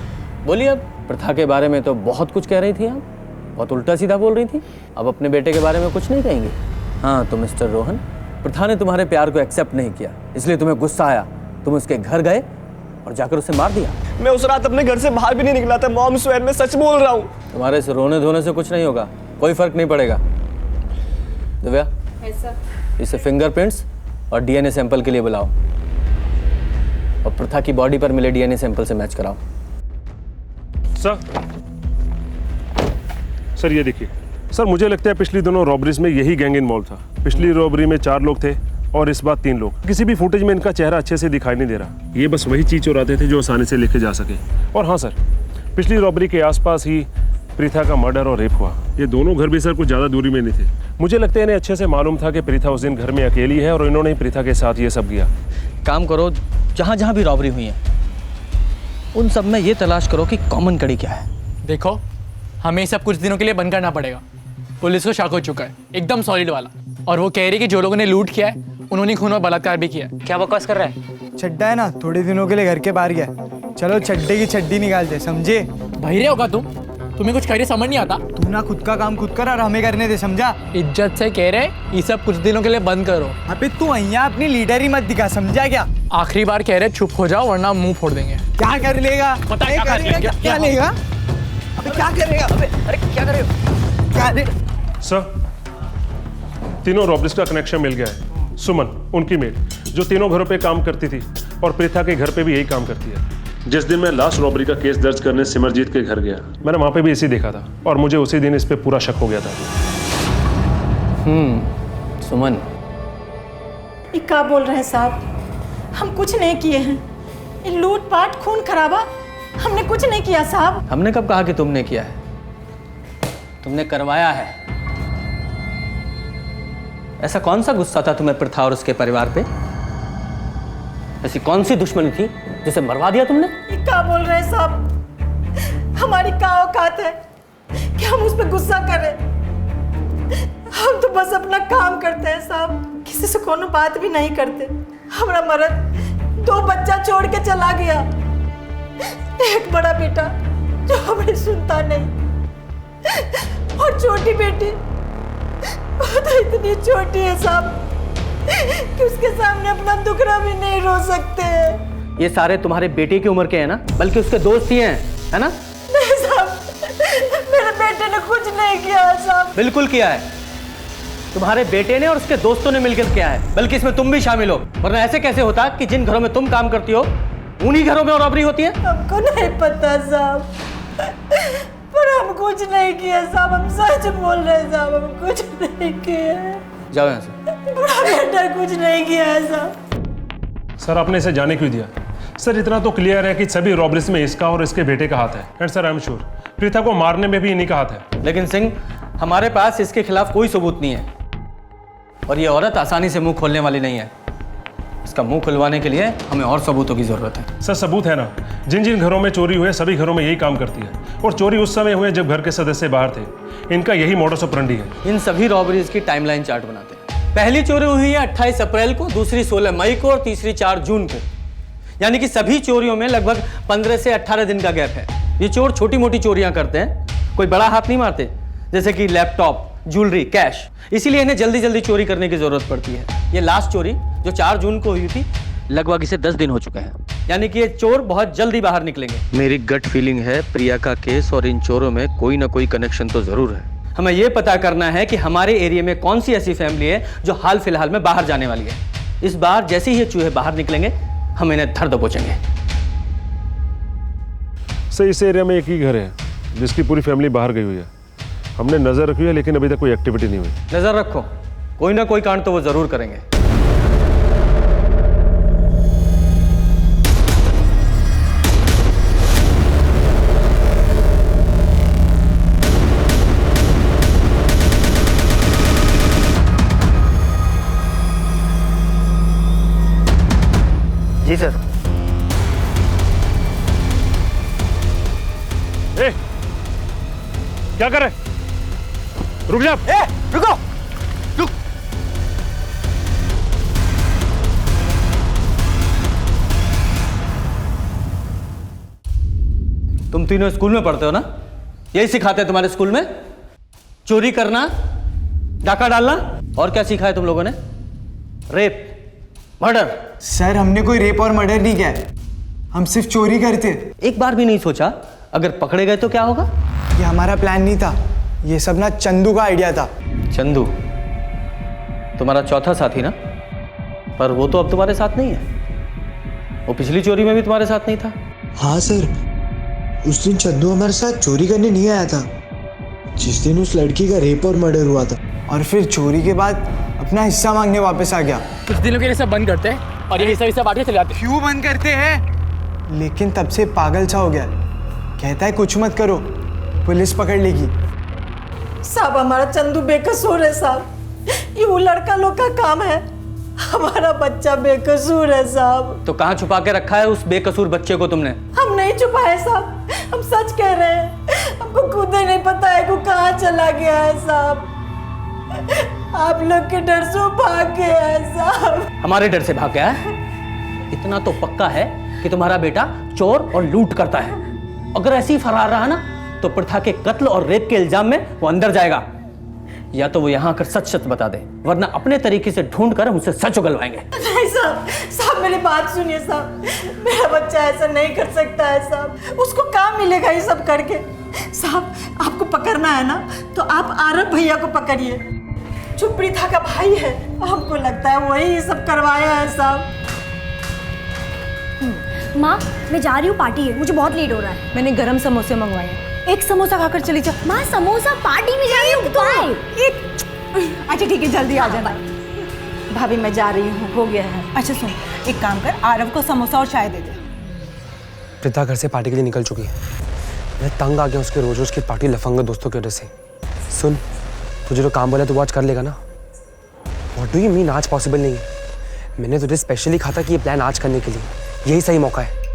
Speaker 7: बोलिए। अब प्रथा के बारे में तो बहुत कुछ कह रही थी आप, बहुत उल्टा सीधा बोल रही थी। अब अपने बेटे के बारे में कुछ नहीं कहेंगे? हाँ तो मिस्टर रोहन, प्रथा ने तुम्हारे प्यार को एक्सेप्ट नहीं किया, इसलिए तुम्हें गुस्सा आया, तुम उसके घर गए और जाकर उसे मार दिया।
Speaker 9: मैं उस रात अपने घर से बाहर भी नहीं निकला था मॉम स्वेयर, मैं सच बोल रहा हूँ।
Speaker 7: तुम्हारे से रोने धोने से कुछ नहीं होगा, कोई फर्क नहीं पड़ेगा। दिव्या, इसे फिंगरप्रिंट्स और डीएनए सैंपल के लिए बुलाओ और प्रथा की बॉडी पर मिले डीएनए सैंपल से मैच कराओ।
Speaker 8: सर ये देखिए सर, मुझे लगता है पिछली दोनों रॉबरीज में यही गैंग इन्वॉल्व था। पिछली रॉबरी में 4 लोग थे और इस बार 3 लोग। किसी भी फुटेज में इनका चेहरा अच्छे से दिखाई नहीं दे रहा। ये बस वही चीज चुराते थे जो आसानी से लेके जा सके। और हाँ सर, पिछली रॉबरी के आसपास ही प्रीथा का मर्डर और रेप हुआ। ये दोनों घर भी सर कुछ ज़्यादा दूरी में नहीं थे। मुझे लगता है इन्हें अच्छे से मालूम था कि प्रीथा उस दिन घर में अकेली है और इन्होंने प्रीथा के साथ ये सब किया।
Speaker 7: काम करो, जहाँ जहाँ भी रॉबरी हुई है उन सब में ये तलाश करो कि कॉमन कड़ी क्या है।
Speaker 10: देखो, हमें सब कुछ दिनों के लिए बंद करना पड़ेगा। पुलिस को शक हो चुका है, एकदम सॉलिड वाला, और वो कह रही कि जो लोगों ने लूट किया है उन्होंने खून और बलात्कार भी किया।
Speaker 13: क्या बकवास कर रहा है? चड्डा है ना, थोड़े दिनों के लिए घर के बाहर गया। चलो चड्डे की चड्डी निकाल दे, समझे?
Speaker 10: बहिरे होगा तुम्हें कुछ करिए समझ नहीं आता।
Speaker 13: तू ना खुद का काम खुद कर और हमें करने दे, समझा?
Speaker 10: इज्जत से कह रहे ये सब कुछ दिनों के लिए बंद करो।
Speaker 13: अबे तू यहाँ अपनी लीडर ही मत दिखा, समझा क्या?
Speaker 10: आखिरी बार कह रहे चुप हो जाओ वरना मुंह फोड़ देंगे।
Speaker 13: क्या कर लेगा?
Speaker 10: पता है क्या करेगा?
Speaker 13: क्या लेगा? अबे क्या करेगा? अबे अरे क्या करेगा? क्या ले?
Speaker 8: सर, तीनों रॉबरीज का कनेक्शन मिल गया है। सुमन, उनकी मेड, जो तीनों घरों पे काम करती थी और प्रीथा के घर पे भी यही काम करती है। जिस दिन मैं लास्ट रॉबरी का केस दर्ज करने सिमरजीत के घर गया, मैंने वहां पे भी इसी देखा था और मुझे उसी दिन इस पे पूरा शक हो गया था।
Speaker 7: सुमन,
Speaker 12: ये क्या बोल रहे हैं साहब? हम कुछ नहीं किए हैं। ये लूटपाट खून खराबा हमने कुछ नहीं किया साहब।
Speaker 7: हमने कब कहा कि तुमने किया है? तुमने करवाया है। ऐसा कौन सा गुस्सा था तुम्हें प्रथा और उसके परिवार पे ऐसी कौन सी दुश्मनी थी जिसे मरवा दिया तुमने?
Speaker 12: ये क्या बोल रहे हैं साहब? हमारी क्या औकात है कि हम उस पर गुस्सा करें? हम तो बस अपना काम करते हैं साहब, किसी से कोनो बात भी नहीं करते। हमारा मर्द 2 बच्चा छोड़ के चला गया, एक बड़ा बेटा जो हमें सुनता नहीं, और छोटी बेटी वो तो इतनी छोटी है साहब कि उसके सामने अपना दुखड़ा भी नहीं रो सकते।
Speaker 7: ये सारे तुम्हारे बेटे की उम्र के हैं ना, बल्कि उसके दोस्त ही हैं, है ना?
Speaker 12: नहीं साहब, मेरे बेटे ने कुछ नहीं किया है साहब।
Speaker 7: बिल्कुल किया है, तुम्हारे बेटे ने और उसके दोस्तों ने मिलकर किया है, बल्कि इसमें तुम भी शामिल हो। वरना ऐसे कैसे होता कि जिन घरों में तुम काम करती हो उन्हीं घरों में रॉबरी होती है?
Speaker 12: हमको नहीं पता साहब, पर हम कुछ नहीं किया साहब, हम सच बोल रहे हैं साहब, हम कुछ नहीं किया।
Speaker 7: जाओ यहाँ से।
Speaker 12: बड़ा बेटा कुछ नहीं किया है साहब।
Speaker 8: सर आपने इसे जाने क्यों दिया? सर इतना तो क्लियर है कि सभी रॉबरीज में इसका और इसके बेटे का हाथ है। And sir I am sure Preeta को मारने में भी इन्हीं का हाथ है।
Speaker 7: लेकिन सिंह, हमारे पास इसके खिलाफ कोई सबूत नहीं है, और ये औरत आसानी से मुंह खोलने वाली नहीं है। इसका मुंह खुलवाने के लिए हमें और सबूतों की जरूरत है।
Speaker 8: सर सबूत है ना, जिन जिन घरों में चोरी हुए सभी घरों में यही काम करती है, और चोरी उस समय हुए जब घर के सदस्य बाहर थे। इनका यही मॉडस ऑपरेंडी है।
Speaker 7: इन सभी रॉबरीज की टाइमलाइन चार्ट बनाते हैं। पहली चोरी हुई है 28 अप्रैल को, दूसरी 16 मई को और तीसरी 4 जून को। यानी कि सभी चोरियों में लगभग 15 से 18 दिन का गैप है। ये चोर छोटी मोटी चोरियां करते हैं, कोई बड़ा हाथ नहीं मारते, जैसे कि लैपटॉप, ज्वेलरी, कैश। इसीलिए इन्हें जल्दी जल्दी चोरी करने की जरूरत पड़ती है। ये लास्ट चोरी जो 4 जून को हुई थी, लगभग इसे 10 दिन हो चुके हैं। यानी कि ये चोर बहुत जल्दी बाहर निकलेंगे। मेरी गट फीलिंग है प्रिया का केस और इन चोरों में कोई ना कोई कनेक्शन तो जरूर है। हमें यह पता करना है कि हमारे एरिया में कौन सी ऐसी फैमिली है जो हाल फिलहाल में बाहर जाने वाली है। इस बार जैसे ही ये चूहे बाहर निकलेंगे हम इन्हें धर दबोचेंगे।
Speaker 8: सर इस एरिया में एक ही घर है जिसकी पूरी फैमिली बाहर गई हुई है। हमने नजर रखी है लेकिन अभी तक कोई एक्टिविटी नहीं हुई।
Speaker 7: नजर रखो, कोई ना कोई कांड तो वो जरूर करेंगे।
Speaker 16: जी सर।
Speaker 8: ए, क्या कर रहे? रुक जा।
Speaker 16: रुको। रुक।
Speaker 7: तुम तीनों स्कूल में पढ़ते हो ना? यही सिखाते हैं तुम्हारे स्कूल में? चोरी करना, डाका डालना, और क्या सीखा है तुम लोगों ने? Rape, murder.
Speaker 4: सर हमने कोई रेप और मर्डर नहीं किया है, हम सिर्फ चोरी करते।
Speaker 7: एक बार भी नहीं सोचा अगर पकड़े गए तो क्या होगा?
Speaker 4: ये हमारा प्लान नहीं था, ये सब ना चंदू का आइडिया था।
Speaker 7: चंदू तुम्हारा चौथा साथी ना? पर वो तो अब तुम्हारे साथ नहीं है। वो पिछली चोरी में भी तुम्हारे साथ नहीं था।
Speaker 17: हाँ सर, उस दिन चंदू हमारे साथ चोरी करने नहीं आया था, जिस दिन उस लड़की का रेप और मर्डर हुआ था।
Speaker 4: और फिर चोरी के बाद अपना हिस्सा मांगने वापस आ गया।
Speaker 10: कुछ दिनों के लिए सब बंद करते हैं और ये हिस्सा बांट के चले जाते हैं।
Speaker 4: क्यों बंद करते हैं? लेकिन तब से पागल सा हो गया, कहता है कुछ मत करो, पुलिस पकड़ लेगी।
Speaker 12: साहब हमारा चंदू बेकसूर है साहब, ये वो लड़का लोग का काम है, हमारा बच्चा बेकसूर है साहब।
Speaker 7: तो कहाँ छुपा के रखा है उस बेकसूर बच्चे को तुमने?
Speaker 12: हम नहीं छुपाए साहब, हम सच कह रहे हैं, हमको खुद ही नहीं पता है वो कहाँ चला गया है साहब। आप लोग के डर से भाग गया है साहब।
Speaker 7: हमारे डर से भाग गया है? इतना तो पक्का है कि तुम्हारा बेटा चोर और लूट करता है। अगर ऐसे ही फरार रहा ना तो प्रथा के कत्ल और रेप के इल्जाम में वो अंदर जाएगा, या तो वो यहाँ आकर सच सच बता दे, वरना अपने तरीके से ढूंढ कर हमसे सच उगलवाएंगे।
Speaker 12: नहीं साहब, साहब मेरी बात सुनिए साहब, मेरा बच्चा ऐसा नहीं कर सकता है साहब, उसको काम मिलेगा ये सब करके। साहब आपको पकड़ना है ना तो आप आरब भैया को पकड़िए, जो प्रीता का भाई है, हमको लगता है वही ये सब करवाया है साहब।
Speaker 18: माँ मैं जा रही हूँ, पार्टी है, मुझे बहुत लेट हो रहा है। मैंने गरम समोसे मंगवाए हैं, एक समोसा खाकर चली जा। माँ समोसा पार्टी में जा रही हूँ तो
Speaker 2: अच्छा ठीक है, जल्दी आ जाना। भाभी मैं जा रही हूँ, हो गया है। अच्छा सुन, एक काम कर, आरव को समोसा और चाय दे दे।
Speaker 17: प्रीता घर से पार्टी के लिए निकल चुकी है, मैं तंग आ गया उसके रोज रोज की पार्टी लफंगा दोस्तों की वजह से। सुन, तुझे जो काम बोला तो वो आज कर लेगा ना? व्हाट डू यू मीन आज पॉसिबल नहीं है?
Speaker 19: मैंने तुझे स्पेशली कहा था कि ये प्लान आज करने के लिए यही सही मौका है।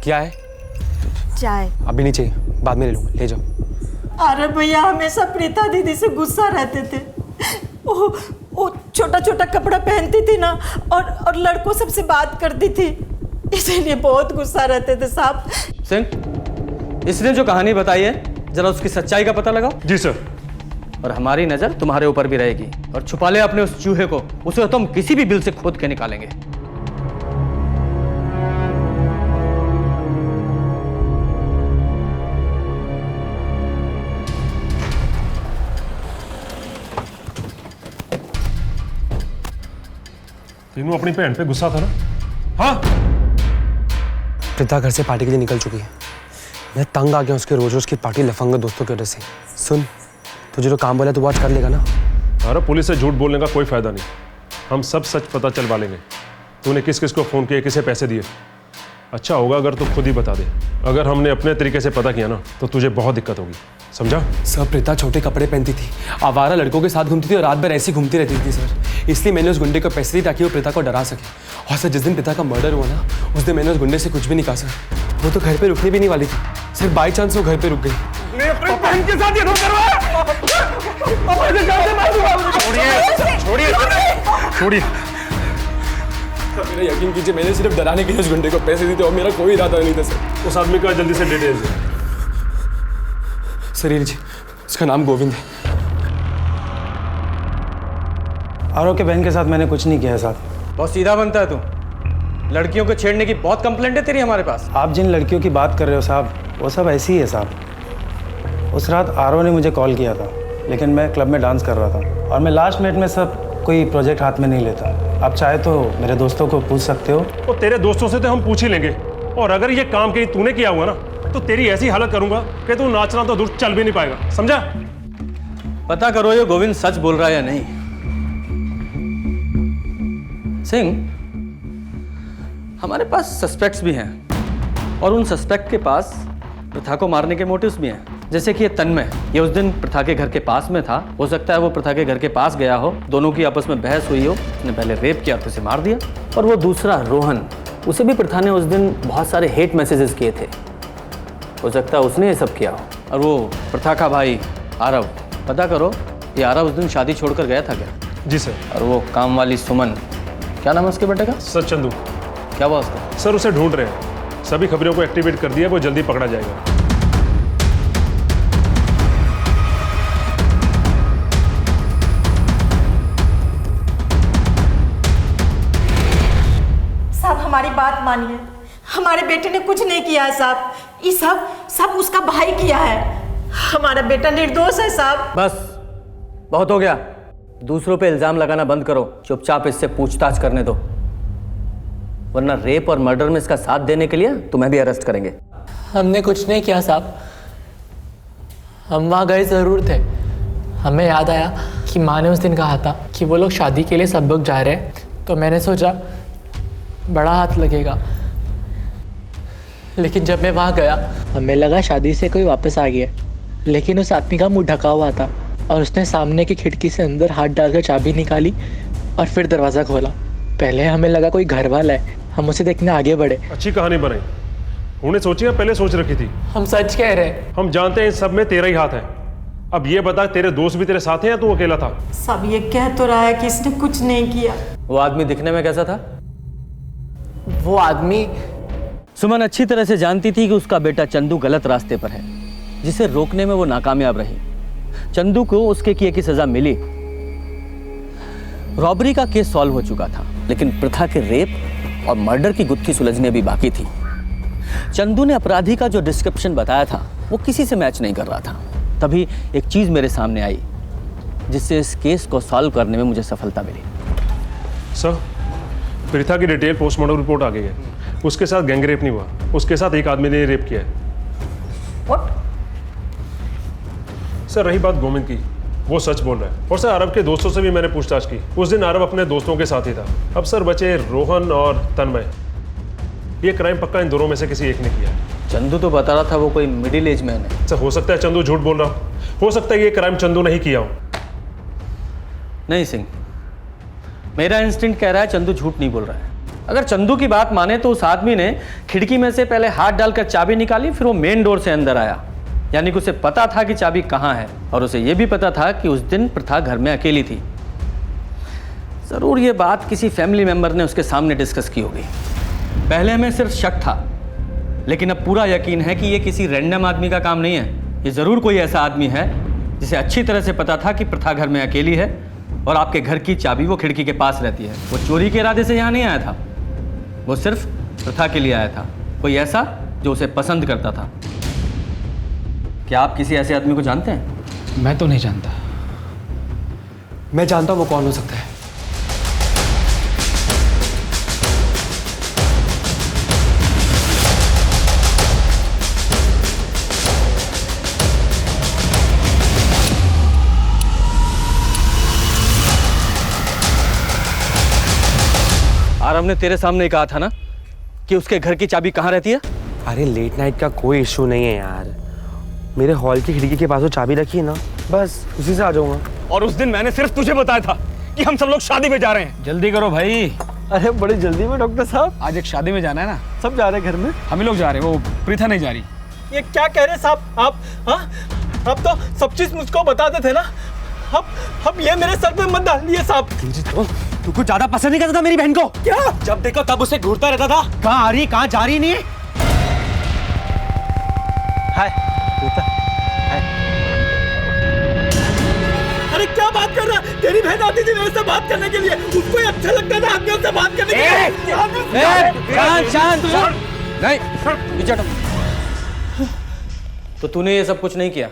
Speaker 19: क्या है?
Speaker 12: चाय।
Speaker 19: अभी नहीं चाहिए, बाद में ले लूंगा, ले जाओ।
Speaker 12: अरे भैया हमेशा प्रीता दीदी से गुस्सा रहते थे। वो छोटा छोटा कपड़ा पहनती थी ना, और लड़कों सबसे बात करती थी, इसीलिए बहुत गुस्सा रहते थे साहब।
Speaker 7: सिंह, इसने जो कहानी बताई है जरा उसकी सच्चाई का पता लगाओ।
Speaker 8: जी सर।
Speaker 7: और हमारी नजर तुम्हारे ऊपर भी रहेगी, और छुपा ले अपने उस चूहे को, उसे तुम किसी भी बिल से खोद के निकालेंगे।
Speaker 8: तीनों अपनी बहन पे गुस्सा था ना? हाँ।
Speaker 19: प्रीता घर से पार्टी के लिए निकल चुकी है। मैं तंग आ गया उसके रोज रोज की पार्टी लफंगा दोस्तों की वजह से। सुन, तुझे जो काम बोला तू आज कर लेगा ना?
Speaker 8: अरे पुलिस से झूठ बोलने का कोई फायदा नहीं, हम सब सच पता चलवा लेंगे। तूने किस किस को फोन किया, किसे पैसे दिए। अच्छा होगा अगर तू खुद ही बता दे। अगर हमने अपने तरीके से पता किया ना तो तुझे बहुत दिक्कत होगी, समझा?
Speaker 19: सर, प्रीता छोटे कपड़े पहनती थी, आवारा लड़कों के साथ घूमती थी और रात भर ऐसी घूमती रहती थी सर। इसलिए मैंने उस गुंडे को पैसे दी ताकि वो प्रीता को डरा सके। और सर, जिस दिन प्रीता का मर्डर हुआ ना, उस दिन मैंने उस गुंडे से कुछ भी नहीं कहा सर। वो तो घर पे रुकने भी नहीं वाली थी सर, बाई चांस वो घर पे रुक गई।
Speaker 8: बहन के साथ ये धोखा करवाया। छोड़िए।
Speaker 19: मेरा यकीन कीजिए, मैंने सिर्फ डराने के लिए उस गुंडे को पैसे दिए थे और मेरा कोई इरादा नहीं था सर।
Speaker 8: उस आदमी का जल्दी से डिटेल्स दे।
Speaker 19: सर ये लीजिए, उसका नाम गोविंद है।
Speaker 20: आरव के बहन के साथ मैंने कुछ नहीं किया साहब।
Speaker 7: बहुत सीधा बनता है तू। लड़कियों को छेड़ने की बहुत कंप्लेंट है तेरी हमारे पास।
Speaker 20: आप जिन लड़कियों की बात कर रहे हो साहब, वो सब ऐसी ही है साहब। उस रात आरव ने मुझे कॉल किया था, लेकिन मैं क्लब में डांस कर रहा था और मैं लास्ट मिनट में सब कोई प्रोजेक्ट हाथ में नहीं लेता। आप चाहे तो मेरे दोस्तों को पूछ सकते हो।
Speaker 8: तो तेरे दोस्तों से तो हम पूछ ही लेंगे, और अगर ये काम कहीं तूने किया हुआ ना तो तेरी ऐसी हालत करूंगा कि तू नाचना तो दूर चल भी नहीं पाएगा, समझा?
Speaker 7: पता करो ये गोविंद सच बोल रहा है या नहीं। सिंह, हमारे पास सस्पेक्ट्स भी हैं, और उन सस्पेक्ट के पास प्रथा को मारने के मोटिव्स भी हैं। जैसे कि ये तन्मय, ये उस दिन प्रथा के घर के पास में था। हो सकता है वो प्रथा के घर के पास गया हो, दोनों की आपस में बहस हुई हो, उसने पहले रेप किया और उसे मार दिया। और वो दूसरा रोहन, उसे भी प्रथा ने उस दिन बहुत सारे हेट मैसेजेस किए थे। हो सकता है उसने ये सब किया हो। और वो प्रथा का भाई आरव, पता करो ये आरव उस दिन शादी छोड़कर गया था क्या?
Speaker 8: जी सर।
Speaker 7: और वो काम वाली सुमन, क्या नाम है उसके बेटे का?
Speaker 8: सर चंदू।
Speaker 7: क्या हुआ उसका?
Speaker 8: सर उसे ढूंढ रहे हैं, सभी खबरों को एक्टिवेट कर दिया, वो जल्दी पकड़ा जाएगा।
Speaker 12: साहब हमारी बात मानिए, हमारे बेटे ने कुछ नहीं किया है साहब। ये सब उसका भाई किया है। हमारा बेटा निर्दोष है साहब।
Speaker 7: बस बहुत हो गया, दूसरों पे इल्जाम लगाना बंद करो। चुपचाप इससे पूछताछ करने दो, वरना रेप और मर्डर में इसका साथ देने के लिए तुम्हें भी अरेस्ट करेंगे।
Speaker 10: हमने कुछ नहीं किया साहब, हम वहाँ गए ज़रूर थे। हमें याद आया कि माँ ने उस दिन कहा था कि वो लोग शादी के लिए सब लोग जा रहे हैं, तो मैंने सोचा बड़ा हाथ लगेगा। लेकिन जब मैं वहाँ गया, हमें लगा शादी से कोई वापस आ गया, लेकिन उस आदमी का मुंह ढका हुआ था और उसने सामने की खिड़की से अंदर हाथ डालकर चाबी निकाली और फिर दरवाज़ा खोला। पहले हमें लगा कोई घर वाला है, हम उसे देखने आगे बढ़े।
Speaker 8: अच्छी कहानी बनाई, उन्हें सोची या पहले सोच रखी थी?
Speaker 10: हम सच कह रहे हैं।
Speaker 8: हम जानते हैं इन सब में तेरा ही हाथ है। अब ये बता, तेरे दोस्त भी तेरे साथ हैं या तू अकेला था?
Speaker 12: सब ये कह तो रहा है कि इसने कुछ नहीं किया।
Speaker 7: वो आदमी दिखने में कैसा था?
Speaker 10: वो आदमी,
Speaker 7: सुमन अच्छी तरह से जानती थी कि उसका बेटा चंदू गलत रास्ते पर है, जिसे रोकने में वो नाकामयाब रही। चंदू को उसके किए की सजा मिली, रॉबरी का केस सॉल्व हो चुका था, लेकिन प्रथा के रेप और मर्डर की गुत्थी सुलझने अभी बाकी थी। चंदू ने अपराधी का जो डिस्क्रिप्शन बताया था वो किसी से मैच नहीं कर रहा था। तभी एक चीज मेरे सामने आई जिससे इस केस को सॉल्व करने में मुझे सफलता मिली।
Speaker 8: सर, प्रीथा की डिटेल पोस्टमार्टम रिपोर्ट आ गई है। उसके साथ गैंग रेप नहीं हुआ, उसके साथ एक आदमी ने रेप किया है।
Speaker 12: What?
Speaker 8: सर रही बात गोविंद की, वो सच बोल रहा है। और सर आरव के दोस्तों से भी मैंने पूछताछ की, उस दिन आरव अपने दोस्तों के साथ ही था। अब सर बचे रोहन और तन्मय। ये क्राइम पक्का इन दोनों में से किसी एक ने किया।
Speaker 7: चंदू तो बता रहा था वो कोई मिडिल एज मैन है।
Speaker 8: सर हो सकता है चंदू झूठ बोल रहा हो सकता है ये क्राइम चंदू ने ही किया हो।
Speaker 7: नहीं सिंह, मेरा इंस्टिंक्ट कह रहा है चंदू झूठ नहीं बोल रहा है। अगर चंदू की बात माने तो उस आदमी ने खिड़की में से पहले हाथ डालकर चाबी निकाली, फिर वो मेन डोर से अंदर आया। यानी कि उसे पता था कि चाबी कहाँ है, और उसे यह भी पता था कि उस दिन प्रथा घर में अकेली थी। जरूर ये बात किसी फैमिली मेंबर ने उसके सामने डिस्कस की होगी। पहले हमें सिर्फ शक था, लेकिन अब पूरा यकीन है कि ये किसी रैंडम आदमी का काम नहीं है। ये जरूर कोई ऐसा आदमी है जिसे अच्छी तरह से पता था कि प्रथा घर में अकेली है और आपके घर की चाबी वो खिड़की के पास रहती है। वो चोरी के इरादे से यहाँ नहीं आया था, वो सिर्फ प्रथा के लिए आया था। कोई ऐसा जो उसे पसंद करता था। क्या आप किसी ऐसे आदमी को जानते हैं?
Speaker 19: मैं तो नहीं जानता। मैं जानता हूँ वो कौन हो सकता है।
Speaker 7: आरव ने तेरे सामने कहा था ना कि उसके घर की चाबी कहाँ रहती है?
Speaker 19: अरे लेट नाइट का कोई इशू नहीं है यार, मेरे हॉल की खिड़की के पास वो चाबी रखी है ना, बस उसी से आ जाऊंगा।
Speaker 1: और उस दिन मैंने सिर्फ तुझे बताया था कि हम सब लोग शादी में जा रहे हैं। जल्दी करो भाई।
Speaker 13: अरे बड़ी जल्दी में डॉक्टर साहब?
Speaker 1: आज एक शादी में जाना है ना।
Speaker 13: सब जा रहे हैं घर में?
Speaker 1: हम ही लोग जा रहे हैं, वो प्रीथा नहीं जा रही।
Speaker 13: ये क्या कह रहे साहब आप? हाँ, अब तो सब चीज मुझको बताते थे ना। अब ये मेरे सर पे मत डालिए साहब।
Speaker 19: तू कुछ ज्यादा पसंद नहीं करता था मेरी बहन को?
Speaker 13: क्या?
Speaker 19: जब देखो तब उसे घूरता रहता था। कहाँ आ रही कहाँ जा रही नहीं?
Speaker 13: हाय प्रीता। हाय। अरे क्या बात कर रहा है? तेरी बहन आती थी मेरे से बात करने के लिए, उसको ही अच्छा लगता था आदमियों से बात करने के लिए।
Speaker 7: शांत नहीं, पीछे हटो। तो तूने ये सब कुछ नहीं किया?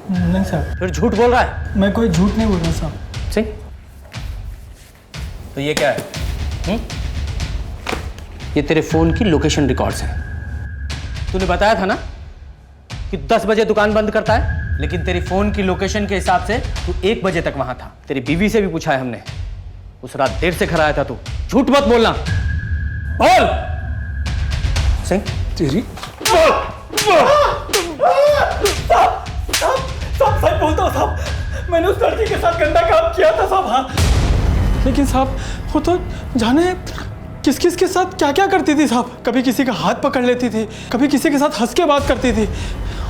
Speaker 13: नहीं सर।
Speaker 7: फिर झूठ बोल रहा है?
Speaker 13: मैं कोई झूठ नहीं बोल रहा साहब।
Speaker 7: सही। तो ये क्या है? ये तेरे फोन की लोकेशन रिकॉर्ड्स हैं। तूने बताया था ना कि 10 बजे दुकान बंद करता है, लेकिन तेरी फोन की लोकेशन के हिसाब से तू 1 बजे तक वहां था। तेरी बीवी से भी पूछा है हमने, उस रात देर से घर आया था तू। झूठ मत बोलना, बोल। सिंह
Speaker 19: तेरी
Speaker 13: साहब सच बोलता हूँ साहब, मैंने उस लड़की के साथ गंदा काम किया था साहब। हाँ, लेकिन साहब वो तो जाने किस किस के साथ क्या क्या करती थी साहब। कभी किसी का हाथ पकड़ लेती थी, कभी किसी के साथ हंस के बात करती थी,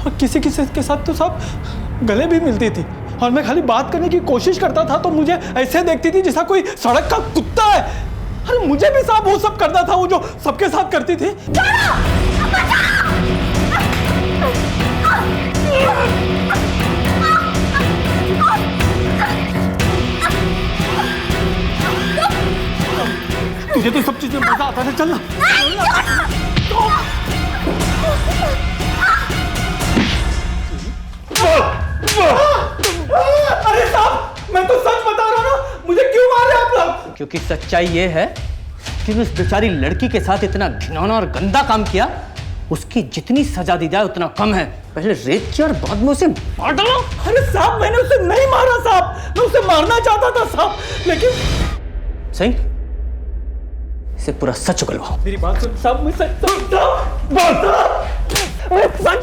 Speaker 13: और किसी किसी के साथ तो साहब गले भी मिलती थी। और मैं खाली बात करने की कोशिश करता था तो मुझे ऐसे देखती थी जैसा कोई सड़क का कुत्ता है। अरे मुझे भी साहब वो सब करना था, वो जो सबके साथ करती थी। तुझे तो सब चीजें मजा आता है, चल ना। अरे साहब मैं तो सच बता रहा हूँ ना, मुझे क्यों मार रहे आप लोग?
Speaker 7: क्योंकि सच्चाई ये है कि उस बेचारी लड़की के साथ इतना घिनौना और गंदा काम किया, उसकी जितनी सजा दी जाए उतना कम है। पहले रेप किया और बाद में उसे मार डालो।
Speaker 13: अरे साहब मैंने उसे नहीं मारा साहब, मैं उसे मारना चाहता था साहब, लेकिन
Speaker 7: सही इसे पूरा सच उगलवाओ।
Speaker 13: मेरी बात सुन साहब, मैं सच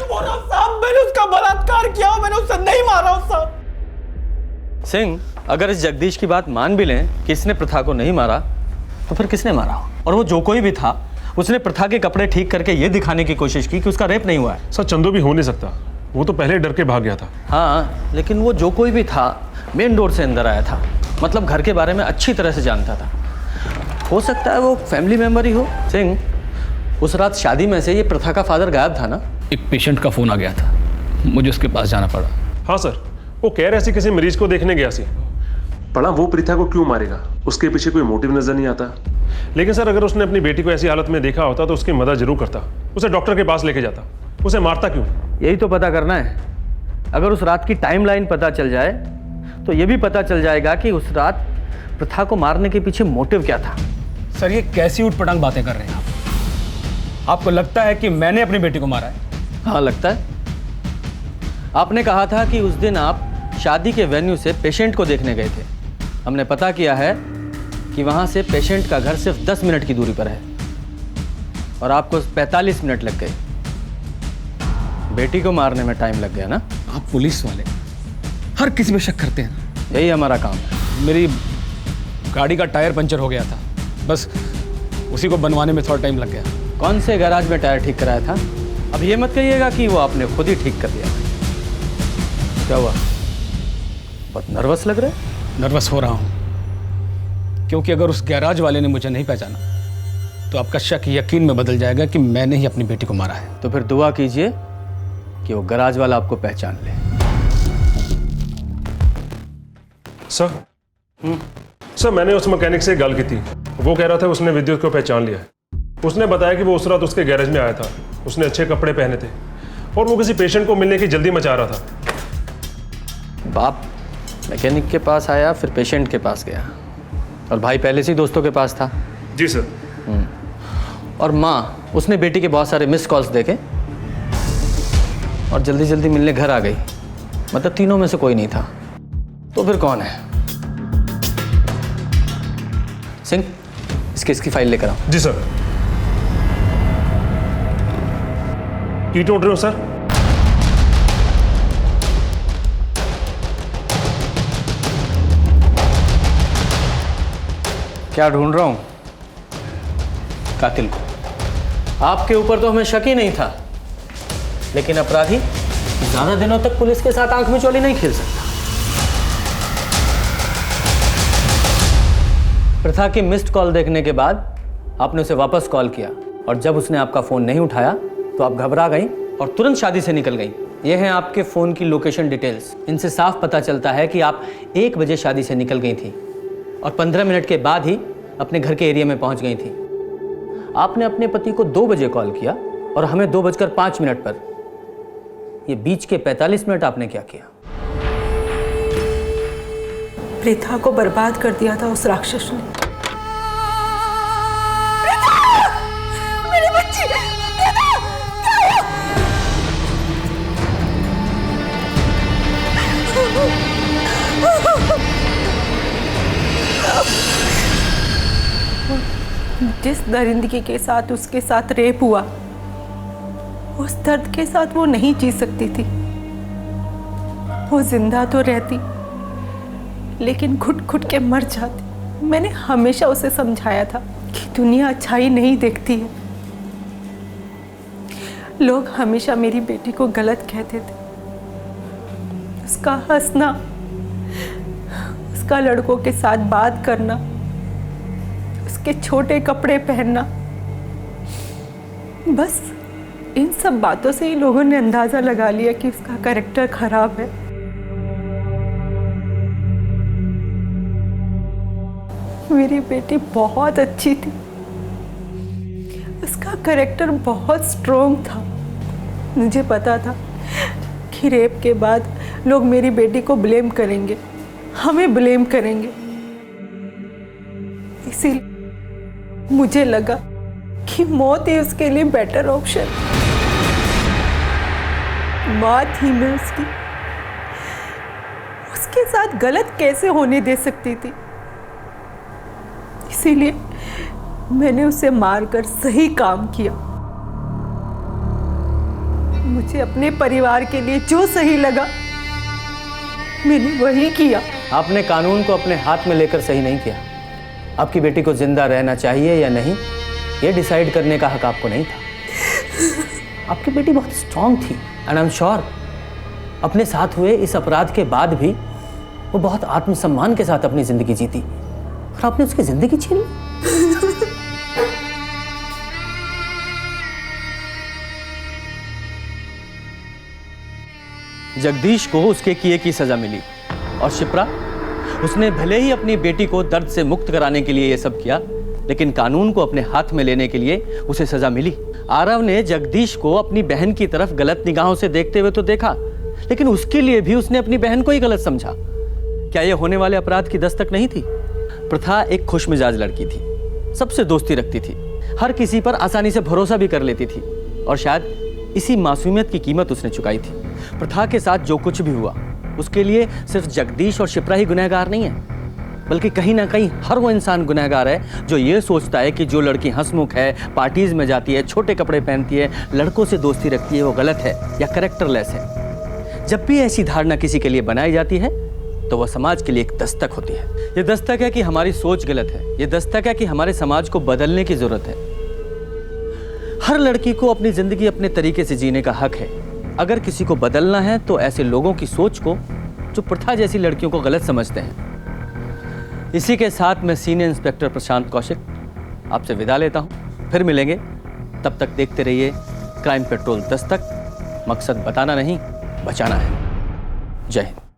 Speaker 13: बोल रहा साहब, मैंने उसका बलात्कार किया, मैंने उसे नहीं मारा साहब।
Speaker 7: सिंह, अगर इस जगदीश की बात मान भी लें कि इसने प्रथा को नहीं मारा, तो फिर किसने मारा? और वो जो कोई भी था, उसने प्रथा के कपड़े ठीक करके ये दिखाने की कोशिश की कि उसका रेप नहीं हुआ है।
Speaker 8: सर चंदू भी हो नहीं सकता, वो तो पहले डर के भाग गया था।
Speaker 7: हाँ, लेकिन वो जो कोई भी था मेन डोर से अंदर आया था, मतलब घर के बारे में अच्छी तरह से जानता था। हो सकता है वो फैमिली मेंबर ही हो। सिंह, उस रात शादी में से ये प्रथा का फादर गायब था ना?
Speaker 1: एक पेशेंट का फोन आ गया था, मुझे उसके पास जाना पड़ा।
Speaker 8: हाँ सर, वो कह रहे थे किसी मरीज को देखने गया सी। पढ़ा वो प्रीथा को क्यों मारेगा, उसके पीछे कोई मोटिव नजर नहीं आता। लेकिन सर अगर उसने अपनी बेटी को ऐसी हालत में देखा होता तो उसकी मदद जरूर करता, उसे डॉक्टर के पास लेके जाता। उसे मारता क्यों?
Speaker 7: यही तो पता करना है। अगर उस रात की टाइमलाइन पता चल जाए तो ये भी पता चल जाएगा कि उस रात प्रथा को मारने के पीछे मोटिव क्या था।
Speaker 1: सर ये कैसी उठपटांग बातें कर रहे हैं आप? आपको लगता है कि मैंने अपनी बेटी को मारा है?
Speaker 7: हाँ लगता है। आपने कहा था कि उस दिन आप शादी के वेन्यू से पेशेंट को देखने गए थे। हमने पता किया है कि वहाँ से पेशेंट का घर सिर्फ 10 मिनट की दूरी पर है और आपको 45 मिनट लग गए। बेटी को मारने में टाइम लग गया ना?
Speaker 1: आप पुलिस वाले हर किसी में शक करते हैं।
Speaker 7: यही हमारा काम है।
Speaker 1: मेरी गाड़ी का टायर पंचर हो गया था, बस उसी को बनवाने में थोड़ा टाइम लग गया।
Speaker 7: कौन से गैराज में टायर ठीक कराया था? अब ये मत कहिएगा कि वो आपने खुद ही ठीक कर दिया। क्या हुआ, बहुत नर्वस लग रहे?
Speaker 1: नर्वस हो रहा हूँ क्योंकि अगर उस गैराज वाले ने मुझे नहीं पहचाना तो आपका शक यकीन में बदल जाएगा कि मैंने ही अपनी बेटी को मारा है।
Speaker 7: तो फिर दुआ कीजिए कि वो गैराज वाला आपको पहचान ले।
Speaker 8: सर मैंने उस मैकेनिक से गल की थी, वो कह रहा था उसने विद्युत को पहचान लिया है। उसने बताया कि वो उस रात उसके गैरेज में आया था, उसने अच्छे कपड़े पहने थे और वो किसी पेशेंट को मिलने की जल्दी मचा रहा था।
Speaker 7: बाप मैकेनिक के पास आया, फिर पेशेंट के पास गया, और भाई पहले से ही दोस्तों के पास था।
Speaker 8: जी सर।
Speaker 7: और माँ, उसने बेटी के बहुत सारे मिस कॉल्स देखे और जल्दी जल्दी मिलने घर आ गई। मतलब तीनों में से कोई नहीं था। तो फिर कौन है? सिंह, इस केस की फाइल लेकर आओ।
Speaker 8: जी सर। की ढूंढ रहे हो सर?
Speaker 7: क्या ढूंढ रहा हूं? कातिल को। आपके ऊपर तो हमें शक ही नहीं था, लेकिन अपराधी ज्यादा दिनों तक पुलिस के साथ आंख मिचौली नहीं खेल सकता। प्रथा की मिस्ड कॉल देखने के बाद आपने उसे वापस कॉल किया, और जब उसने आपका फोन नहीं उठाया तो आप घबरा गई और तुरंत शादी से निकल गई। ये हैं आपके फोन की लोकेशन डिटेल्स। इनसे साफ पता चलता है कि आप 1 बजे शादी से निकल गई थी और 15 मिनट के बाद ही अपने घर के एरिया में पहुंच गई थी। आपने अपने पति को 2 बजे कॉल किया और हमें 2:05 पर। ये बीच के 45 मिनट आपने क्या किया?
Speaker 12: प्रीथा को बर्बाद कर दिया था उस राक्षस ने।
Speaker 18: मेरी बच्ची,
Speaker 12: जिस दरिंदगी के साथ उसके साथ रेप हुआ, उस दर्द के साथ वो नहीं जी सकती थी। वो जिंदा तो रहती, लेकिन घुट घुट के मर जाती। मैंने हमेशा उसे समझाया था कि दुनिया अच्छाई नहीं देखती है। लोग हमेशा मेरी बेटी को गलत कहते थे। उसका हंसना, उसका लड़कों के साथ बात करना, उसके छोटे कपड़े पहनना, बस इन सब बातों से ही लोगों ने अंदाजा लगा लिया कि उसका कैरेक्टर खराब है। मेरी बेटी बहुत अच्छी थी, उसका कैरेक्टर बहुत स्ट्रॉन्ग था। मुझे पता था कि रेप के बाद लोग मेरी बेटी को ब्लेम करेंगे, हमें ब्लेम करेंगे। इसीलिए मुझे लगा कि मौत ही उसके लिए बेटर ऑप्शन। माँ थी मैं उसकी, उसके साथ गलत कैसे होने दे सकती थी। इसीलिए मैंने उसे मारकर सही काम किया। मुझे अपने परिवार के लिए जो सही लगा मैंने वही किया।
Speaker 7: आपने कानून को अपने हाथ में लेकर सही नहीं किया। आपकी बेटी को जिंदा रहना चाहिए या नहीं, ये डिसाइड करने का हक आपको नहीं था। आपकी बेटी बहुत स्ट्रांग थी, एंड आई एम श्योर अपने साथ हुए इस अपराध के बाद भी वो बहुत आत्मसम्मान के साथ अपनी जिंदगी जीती, और आपने उसकी जिंदगी छीन ली। जगदीश को उसके किए की सजा मिली, और शिप्रा, उसने भले ही अपनी बेटी को दर्द से मुक्त कराने के लिए यह सब किया, लेकिन कानून को अपने हाथ में लेने के लिए उसे सजा मिली। आरव ने जगदीश को अपनी बहन की तरफ गलत निगाहों से देखते हुए तो देखा, लेकिन उसके लिए भी उसने अपनी बहन को ही गलत समझा। क्या यह होने वाले अपराध की दस्तक नहीं थी? प्रथा एक खुशमिजाज लड़की थी, सबसे दोस्ती रखती थी, हर किसी पर आसानी से भरोसा भी कर लेती थी, और शायद इसी मासूमियत की कीमत उसने चुकाई थी। प्रथा के साथ जो कुछ भी हुआ, उसके लिए सिर्फ जगदीश और शिप्रा ही गुनहगार नहीं है, बल्कि कहीं ना कहीं हर वो इंसान गुनहगार है जो ये सोचता है कि जो लड़की हंसमुख है, पार्टीज में जाती है, छोटे कपड़े पहनती है, लड़कों से दोस्ती रखती है, वो गलत है या कैरेक्टरलेस है। जब भी ऐसी धारणा किसी के लिए बनाई जाती है तो वह समाज के लिए एक दस्तक होती है। ये दस्तक है कि हमारी सोच गलत है, ये दस्तक है कि हमारे समाज को बदलने की जरूरत है। हर लड़की को अपनी जिंदगी अपने तरीके से जीने का हक है। अगर किसी को बदलना है तो ऐसे लोगों की सोच को जो प्रथा जैसी लड़कियों को गलत समझते हैं। इसी के साथ मैं सीनियर इंस्पेक्टर प्रशांत कौशिक आपसे विदा लेता हूं। फिर मिलेंगे, तब तक देखते रहिए क्राइम पेट्रोल दस्तक। मकसद बताना नहीं, बचाना है। जय हिंद।